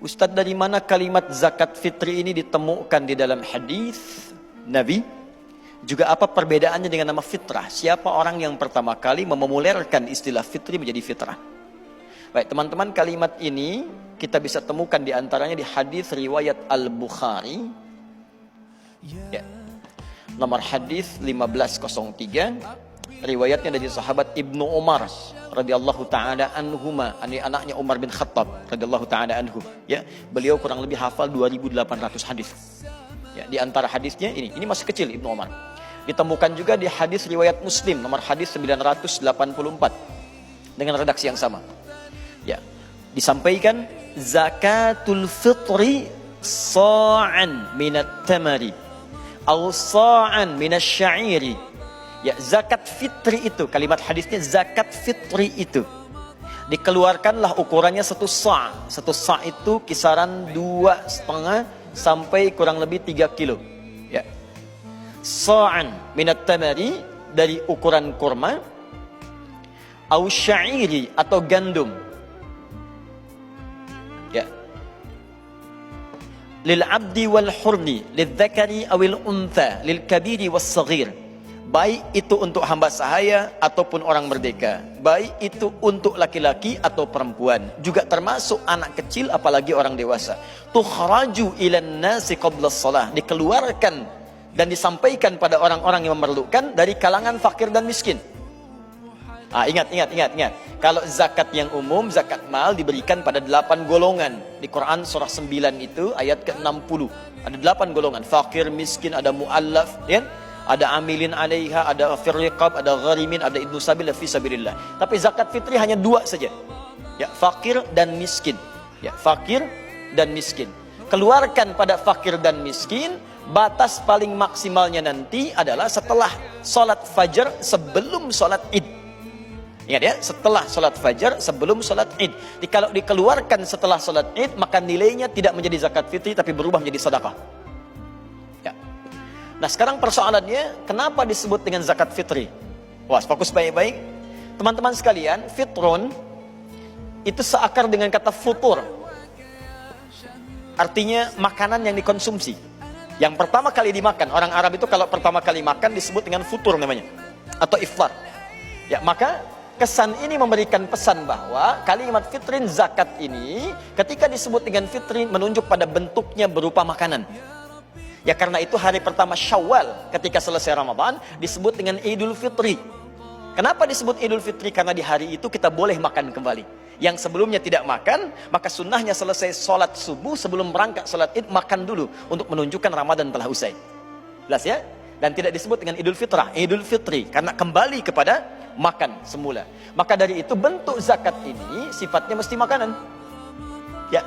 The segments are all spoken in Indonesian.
Ustadz, dari mana kalimat zakat fitri ini ditemukan di dalam hadis Nabi? Juga apa perbedaannya dengan nama fitrah? Siapa orang yang pertama kali memomulerkan istilah fitri menjadi fitrah? Baik teman-teman, kalimat ini kita bisa temukan di antaranya di hadis riwayat Al-Bukhari, ya, nomor hadis 1503, riwayatnya dari sahabat Ibnu Umar radhiyallahu taala anhuma, anaknya Umar bin Khattab radhiyallahu taala anhu, ya. Beliau kurang lebih hafal 2800 hadis. Ya, di antara hadisnya ini masih kecil Ibnu Umar. Ditemukan juga di hadis riwayat Muslim nomor hadis 984 dengan redaksi yang sama. Ya, disampaikan zakatul fitri sa'an minat tamari aw sa'an minas sya'iri. Ya, zakat fitri itu, kalimat hadisnya zakat fitri itu dikeluarkanlah ukurannya satu sa'. Satu sa' itu kisaran 2,5 sampai kurang lebih 3 kilo. Ya. Sa'an minat tamari, dari ukuran kurma, au sya'iri atau gandum. Ya. Lil abdi wal hurri, lil dzakari awil untha, lil kabiri was saghir. Baik itu untuk hamba sahaya ataupun orang merdeka, baik itu untuk laki-laki atau perempuan, juga termasuk anak kecil apalagi orang dewasa. Tukhraju ilan nasi qabla shalah, dikeluarkan dan disampaikan pada orang-orang yang memerlukan dari kalangan fakir dan miskin. Ingat. Kalau zakat yang umum, zakat mal diberikan pada 8 golongan. Di Quran surah 9 itu ayat ke-60. Ada 8 golongan. Fakir, miskin, ada mu'allaf, ya? Ada amilin alaiha, ada firriqab, ada gharimin, ada ibnu sabil, fi sabilillah. Tapi zakat fitri hanya 2 saja. Ya, fakir dan miskin. Ya, fakir dan miskin. Keluarkan pada fakir dan miskin. Batas paling maksimalnya nanti adalah setelah sholat fajar sebelum sholat id. Ingat ya, setelah sholat fajar sebelum sholat id. Kalau dikeluarkan setelah sholat id, maka nilainya tidak menjadi zakat fitri tapi berubah menjadi sedekah. Ya. Nah sekarang persoalannya, kenapa disebut dengan zakat fitri? Wah, fokus baik-baik. Teman-teman sekalian, fitrun itu seakar dengan kata futur. Artinya makanan yang dikonsumsi, yang pertama kali dimakan. Orang Arab itu kalau pertama kali makan disebut dengan futur namanya, atau iftar. Ya, maka kesan ini memberikan pesan bahwa kalimat fitrin zakat ini ketika disebut dengan fitrin menunjuk pada bentuknya berupa makanan. Ya, karena itu hari pertama Syawal ketika selesai Ramadan disebut dengan Idul Fitri. Kenapa disebut Idul Fitri? Karena di hari itu kita boleh makan kembali. Yang sebelumnya tidak makan, maka sunnahnya selesai sholat subuh sebelum berangkat sholat id makan dulu untuk menunjukkan Ramadan telah usai. Jelas ya? Dan tidak disebut dengan Idul Fitrah, Idul Fitri, karena kembali kepada makan semula. Maka dari itu bentuk zakat ini sifatnya mesti makanan. Ya.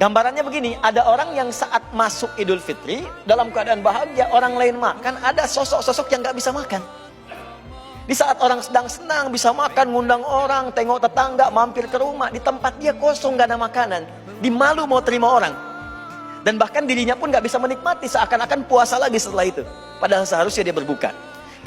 Gambarannya begini, ada orang yang saat masuk Idul Fitri dalam keadaan bahagia, orang lain makan, ada sosok-sosok yang gak bisa makan. Di saat orang sedang senang bisa makan, ngundang orang, tengok tetangga, mampir ke rumah, di tempat dia kosong, gak ada makanan, dimalu mau terima orang. Dan bahkan dirinya pun gak bisa menikmati, seakan-akan puasa lagi setelah itu. Padahal seharusnya dia berbuka.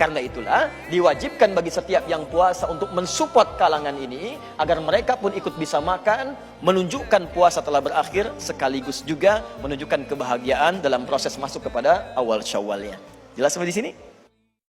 Karena itulah diwajibkan bagi setiap yang puasa untuk mensupport kalangan ini agar mereka pun ikut bisa makan, menunjukkan puasa telah berakhir, sekaligus juga menunjukkan kebahagiaan dalam proses masuk kepada awal Syawalnya. Jelas sampai di sini?